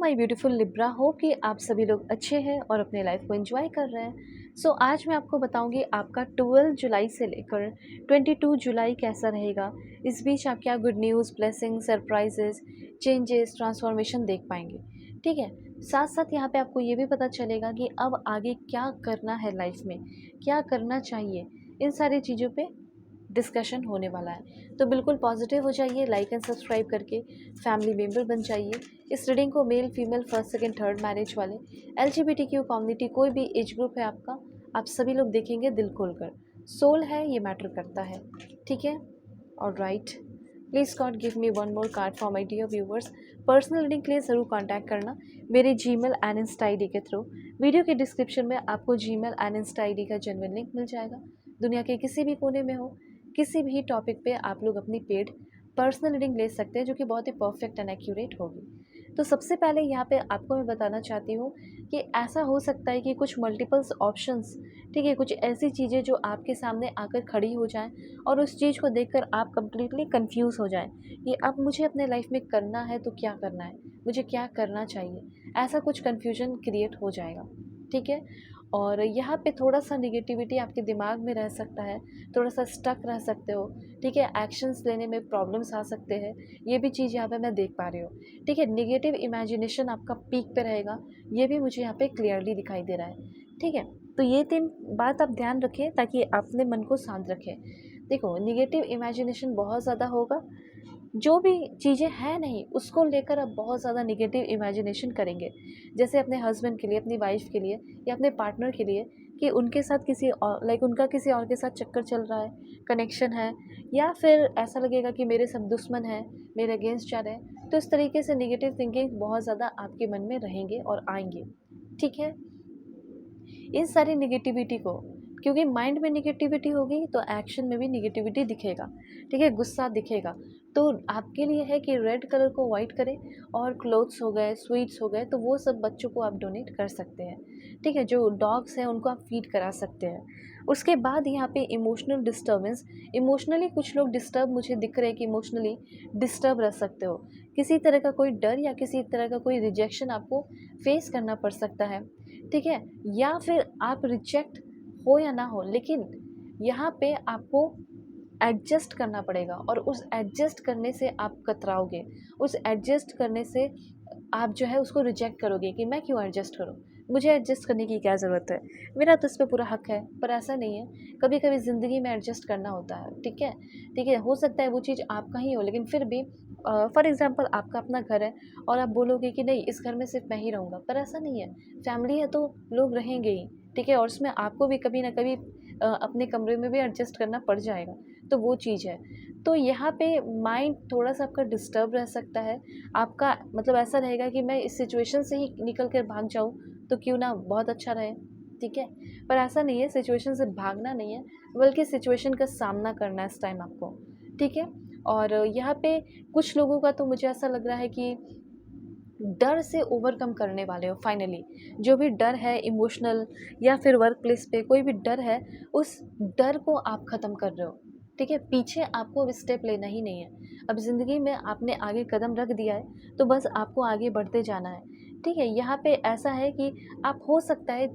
My beautiful Libra, hope कि आप सभी लोग अच्छे हैं और अपने लाइफ को एंजॉय कर रहे हैं। आज मैं आपको बताऊंगी आपका 12 जुलाई से लेकर 22 जुलाई कैसा रहेगा। इस बीच आप क्या good news, blessing, surprises, changes, transformation देख पाएंगे। ठीक है, साथ साथ यहाँ पे आपको ये भी पता चलेगा कि अब आगे क्या करना है लाइफ में, क्या करना चाहिए। इन सारी चीज़ों पे डिस्कशन होने वाला है, तो बिल्कुल पॉजिटिव हो जाइए, लाइक एंड सब्सक्राइब करके फैमिली मेम्बर बन जाइए। इस रीडिंग को male, female, first, second, third marriage वाले, LGBTQ कम्युनिटी, कोई भी एज ग्रुप है आपका, आप सभी लोग देखेंगे दिल खोलकर। सोल है, ये मैटर करता है। ठीक है, और right, please God give me one more card for my dear viewers. Personal reading के लिए ज़रूर कॉन्टैक्ट करना मेरे जीमेल एंड इंस्टा ID के थ्रू। वीडियो के डिस्क्रिप्शन में आपको जीमेल एंड इंस्टा ID का जेन्युइन लिंक मिल जाएगा। दुनिया के किसी भी कोने में हो, किसी भी टॉपिक पे आप लोग अपनी पेड पर्सनल रीडिंग ले सकते हैं, जो कि बहुत ही परफेक्ट एंड एक्यूरेट होगी। तो सबसे पहले यहाँ पे आपको मैं बताना चाहती हूँ कि ऐसा हो सकता है कि कुछ मल्टीपल्स ऑप्शंस, ठीक है, कुछ ऐसी चीज़ें जो आपके सामने आकर खड़ी हो जाएं और उस चीज़ को देखकर आप कंप्लीटली कंफ्यूज हो जाएं कि अब मुझे अपने लाइफ में करना है तो क्या करना है, मुझे क्या करना चाहिए। ऐसा कुछ कन्फ्यूजन क्रिएट हो जाएगा। ठीक है, और यहाँ पे थोड़ा सा निगेटिविटी आपके दिमाग में रह सकता है, थोड़ा सा स्टक रह सकते हो। ठीक है, एक्शंस लेने में प्रॉब्लम्स आ सकते हैं, ये भी चीज़ यहाँ पे मैं देख पा रही हूँ। ठीक है, निगेटिव इमेजिनेशन आपका पीक पे रहेगा, ये भी मुझे यहाँ पे क्लियरली दिखाई दे रहा है। ठीक है, तो ये 3 बात आप ध्यान रखें ताकि अपने मन को शांत रखें। देखो, निगेटिव इमेजिनेशन बहुत ज़्यादा होगा, जो भी चीज़ें हैं नहीं उसको लेकर आप बहुत ज़्यादा निगेटिव इमेजिनेशन करेंगे, जैसे अपने हस्बैंड के लिए, अपनी वाइफ के लिए या अपने पार्टनर के लिए, कि उनके साथ किसी और, लाइक उनका किसी और के साथ चक्कर चल रहा है, कनेक्शन है, या फिर ऐसा लगेगा कि मेरे सब दुश्मन हैं, मेरे अगेंस्ट जा रहे हैं। तो इस तरीके से निगेटिव थिंकिंग बहुत ज़्यादा आपके मन में रहेंगे और आएंगे। ठीक है, इन सारी निगेटिविटी को, क्योंकि माइंड में निगेटिविटी होगी तो एक्शन में भी निगेटिविटी दिखेगा। ठीक है, गुस्सा दिखेगा। तो आपके लिए है कि रेड कलर को वाइट करें, और क्लोथ्स हो गए, स्वीट्स हो गए, तो वो सब बच्चों को आप डोनेट कर सकते हैं। ठीक है, जो डॉग्स हैं उनको आप फीड करा सकते हैं। उसके बाद यहाँ पे इमोशनल डिस्टर्बेंस, इमोशनली कुछ लोग डिस्टर्ब मुझे दिख रहे हैं कि इमोशनली डिस्टर्ब रह सकते हो। किसी तरह का कोई डर या किसी तरह का कोई रिजेक्शन आपको फेस करना पड़ सकता है। ठीक है, या फिर आप रिजेक्ट हो या ना हो, लेकिन यहाँ पे आपको एडजस्ट करना पड़ेगा, और उस एडजस्ट करने से आप कतराओगे, उस एडजस्ट करने से आप जो है उसको रिजेक्ट करोगे कि मैं क्यों एडजस्ट करूँ, मुझे एडजस्ट करने की क्या ज़रूरत है, मेरा तो इस पर पूरा हक है। पर ऐसा नहीं है, कभी कभी ज़िंदगी में एडजस्ट करना होता है। ठीक है, ठीक है, हो सकता है वो चीज़ आपका ही हो, लेकिन फिर भी फॉर एग्ज़ाम्पल आपका अपना घर है और आप बोलोगे कि नहीं, इस घर में सिर्फ मैं ही रहूँगा, पर ऐसा नहीं है। फैमिली है तो लोग रहेंगे ही। ठीक है, और उसमें आपको भी कभी ना कभी अपने कमरे में भी एडजस्ट करना पड़ जाएगा, तो वो चीज़ है। तो यहाँ पे माइंड थोड़ा सा आपका डिस्टर्ब रह सकता है। आपका मतलब ऐसा रहेगा कि मैं इस सिचुएशन से ही निकल कर भाग जाऊँ तो क्यों ना, बहुत अच्छा रहे। ठीक है, पर ऐसा नहीं है, सिचुएशन से भागना नहीं है, बल्कि सिचुएशन का सामना करना है इस टाइम आपको। ठीक है, और यहाँ पे कुछ लोगों का तो मुझे ऐसा लग रहा है कि डर से ओवरकम करने वाले हो फाइनली। जो भी डर है इमोशनल या फिर वर्क प्लेस पे कोई भी डर है, उस डर को आप ख़त्म कर रहे हो। ठीक है, पीछे आपको अब स्टेप लेना ही नहीं है। अब ज़िंदगी में आपने आगे कदम रख दिया है, तो बस आपको आगे बढ़ते जाना है। ठीक है, यहाँ पे ऐसा है कि आप, हो सकता है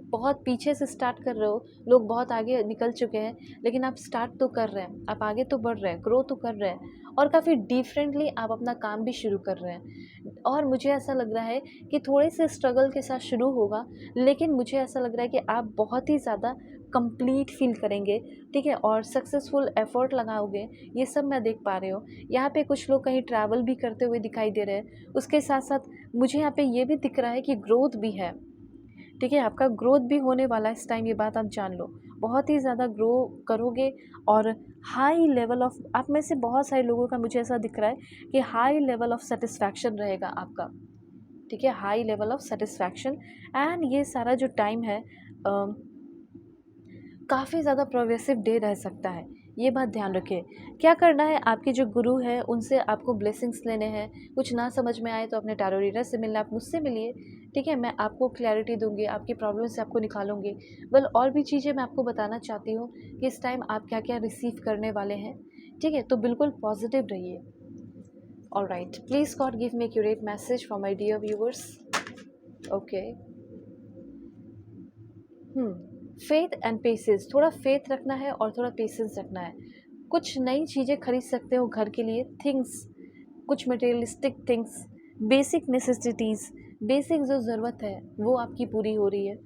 बहुत पीछे से स्टार्ट कर रहे हो, लोग बहुत आगे निकल चुके हैं, लेकिन आप स्टार्ट तो कर रहे हैं, आप आगे तो बढ़ रहे हैं, ग्रो तो कर रहे हैं, और काफ़ी डिफरेंटली आप अपना काम भी शुरू कर रहे हैं। और मुझे ऐसा लग रहा है कि थोड़े से स्ट्रगल के साथ शुरू होगा, लेकिन मुझे ऐसा लग रहा है कि आप बहुत ही ज़्यादा कंप्लीट फील करेंगे। ठीक है, और सक्सेसफुल एफर्ट लगाओगे, ये सब मैं देख पा रही हूँ। यहाँ पे कुछ लोग कहीं ट्रैवल भी करते हुए दिखाई दे रहे हैं, उसके साथ साथ मुझे यहाँ पे ये भी दिख रहा है कि ग्रोथ भी है। ठीक है, आपका ग्रोथ भी होने वाला है इस टाइम, ये बात आप जान लो। बहुत ही ज़्यादा ग्रो करोगे, और हाई लेवल ऑफ, आप में से बहुत सारे लोगों का मुझे ऐसा दिख रहा है कि हाई लेवल ऑफ सेटिस्फैक्शन रहेगा आपका। ठीक है, high level of satisfaction. And ये सारा जो टाइम है काफ़ी ज़्यादा प्रोग्रेसिव डे रह सकता है, ये बात ध्यान रखें। क्या करना है, आपके जो गुरु है उनसे आपको ब्लेसिंग्स लेने हैं। कुछ ना समझ में आए तो अपने टैरो रीडर से मिलना, आप मुझसे मिलिए। ठीक है, मैं आपको क्लैरिटी दूंगी, आपकी प्रॉब्लम से आपको निकालूंगी। और भी चीज़ें मैं आपको बताना चाहती हूँ कि इस टाइम आप क्या क्या रिसीव करने वाले हैं। ठीक है, तो बिल्कुल पॉजिटिव रहिए। All right. Please, God, give me accurate message for my dear viewers. Okay. Faith and patience, थोड़ा फेथ रखना है और थोड़ा पेशेंस रखना है। कुछ नई चीज़ें खरीद सकते हो घर के लिए, थिंग्स, कुछ materialistic things, basic necessities, basic जो ज़रूरत है वो आपकी पूरी हो रही है।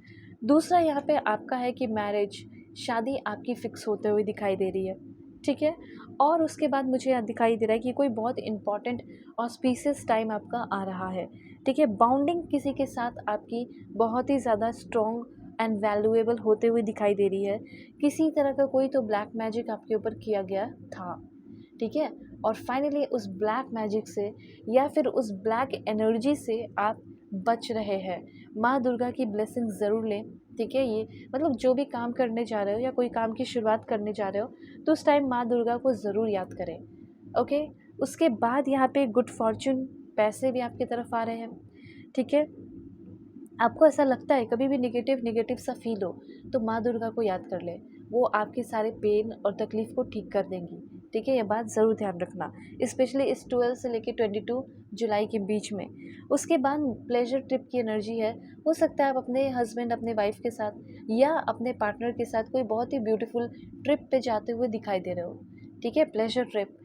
दूसरा यहाँ पे आपका है कि मैरिज, शादी आपकी फ़िक्स होते हुए दिखाई दे रही है, ठीक है? और उसके बाद मुझे यहाँ दिखाई दे रहा है कि कोई बहुत इम्पॉर्टेंट ऑस्पिशियस टाइम आपका आ रहा है, ठीक है? बाउंडिंग किसी के साथ आपकी बहुत ही ज़्यादा स्ट्रॉन्ग एंड वैल्यूएबल होते हुए दिखाई दे रही है। किसी तरह का कोई तो ब्लैक मैजिक आपके ऊपर किया गया था, ठीक है? और फाइनली उस ब्लैक मैजिक से या फिर उस ब्लैक एनर्जी से आप बच रहे हैं। माँ दुर्गा की ब्लेसिंग ज़रूर लें, ठीक है? ये मतलब जो भी काम करने जा रहे हो या कोई काम की शुरुआत करने जा रहे हो, तो उस टाइम माँ दुर्गा को ज़रूर याद करें, ओके? उसके बाद यहाँ पे गुड फॉर्च्यून, पैसे भी आपकी तरफ आ रहे हैं, ठीक है? आपको ऐसा लगता है कभी भी नेगेटिव नेगेटिव सा फील हो, तो माँ दुर्गा को याद कर लें, वो आपके सारे पेन और तकलीफ़ को ठीक कर देंगी, ठीक है? ये बात ज़रूर ध्यान रखना, स्पेशली इस 12 से लेके 22 जुलाई के बीच में। उसके बाद प्लेजर ट्रिप की एनर्जी है, हो सकता है आप अपने हस्बैंड, अपने वाइफ के साथ या अपने पार्टनर के साथ कोई बहुत ही ब्यूटीफुल ट्रिप पे जाते हुए दिखाई दे रहे हो, ठीक है? प्लेजर ट्रिप,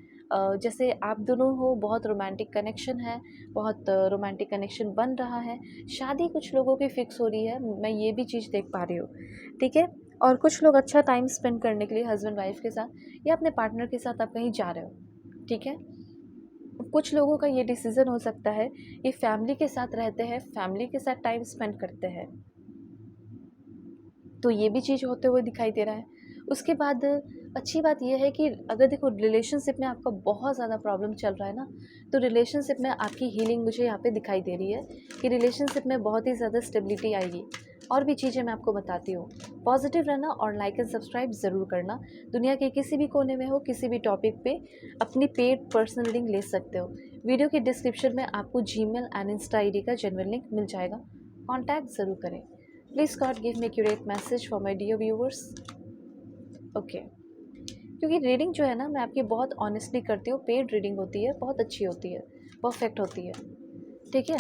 जैसे आप दोनों हो, बहुत रोमांटिक कनेक्शन है, बहुत रोमांटिक कनेक्शन बन रहा है। शादी कुछ लोगों की फ़िक्स हो रही है, मैं ये भी चीज़ देख पा रही हूँ, ठीक है? और कुछ लोग अच्छा टाइम स्पेंड करने के लिए हस्बैंड वाइफ के साथ या अपने पार्टनर के साथ आप कहीं जा रहे हो, ठीक है? कुछ लोगों का ये डिसीज़न हो सकता है कि फैमिली के साथ रहते हैं, फैमिली के साथ टाइम स्पेंड करते हैं। तो ये भी चीज़ होते हुए दिखाई दे रहा है। उसके बाद अच्छी बात ये है कि अगर देखो रिलेशनशिप में आपका बहुत ज़्यादा प्रॉब्लम चल रहा है ना, तो रिलेशनशिप में आपकी हीलिंग मुझे यहाँ पे दिखाई दे रही है कि रिलेशनशिप में बहुत ही ज़्यादा स्टेबिलिटी आएगी। और भी चीज़ें मैं आपको बताती हूँ। पॉजिटिव रहना और लाइक एंड सब्सक्राइब ज़रूर करना। दुनिया के किसी भी कोने में हो, किसी भी टॉपिक पे अपनी पेड पर्सनल रीडिंग ले सकते हो। वीडियो के डिस्क्रिप्शन में आपको जीमेल एंड इंस्टा आईडी का जेन्युइन लिंक मिल जाएगा, कॉन्टैक्ट ज़रूर करें। Please God give me accurate message for my dear viewers. Okay, क्योंकि रीडिंग जो है ना, मैं आपकी बहुत ऑनेस्टली करती हूँ, पेड रीडिंग होती है, बहुत अच्छी होती है, परफेक्ट होती है, ठीक है?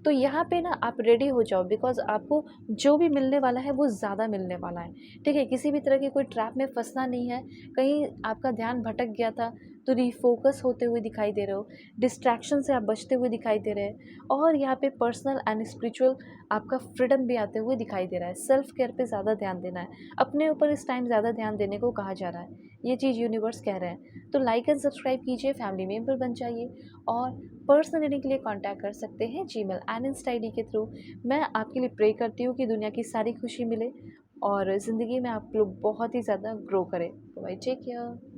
तो यहाँ पे ना आप रेडी हो जाओ, बिकॉज़ आपको जो भी मिलने वाला है वो ज़्यादा मिलने वाला है, ठीक है? किसी भी तरह की कोई ट्रैप में फँसना नहीं है। कहीं आपका ध्यान भटक गया था तो रीफ़ोकस होते हुए दिखाई दे रहे हो, डिस्ट्रैक्शन से आप बचते हुए दिखाई दे रहे हैं और यहाँ पे पर्सनल एंड स्पिरिचुअल आपका फ्रीडम भी आते हुए दिखाई दे रहा है। सेल्फ केयर पे ज़्यादा ध्यान देना है, अपने ऊपर इस टाइम ज़्यादा ध्यान देने को कहा जा रहा है, ये चीज़ यूनिवर्स कह रहे हैं। तो लाइक एंड सब्सक्राइब कीजिए, फैमिली मेंबर बन जाइए और पर्सनल रीडिंग के लिए कांटेक्ट कर सकते हैं जीमेल एंड इंस्टा आईडी के थ्रू। मैं आपके लिए प्रे करती हूँ कि दुनिया की सारी खुशी मिले और ज़िंदगी में आप लोग बहुत ही ज़्यादा ग्रो करें। Bye, take care.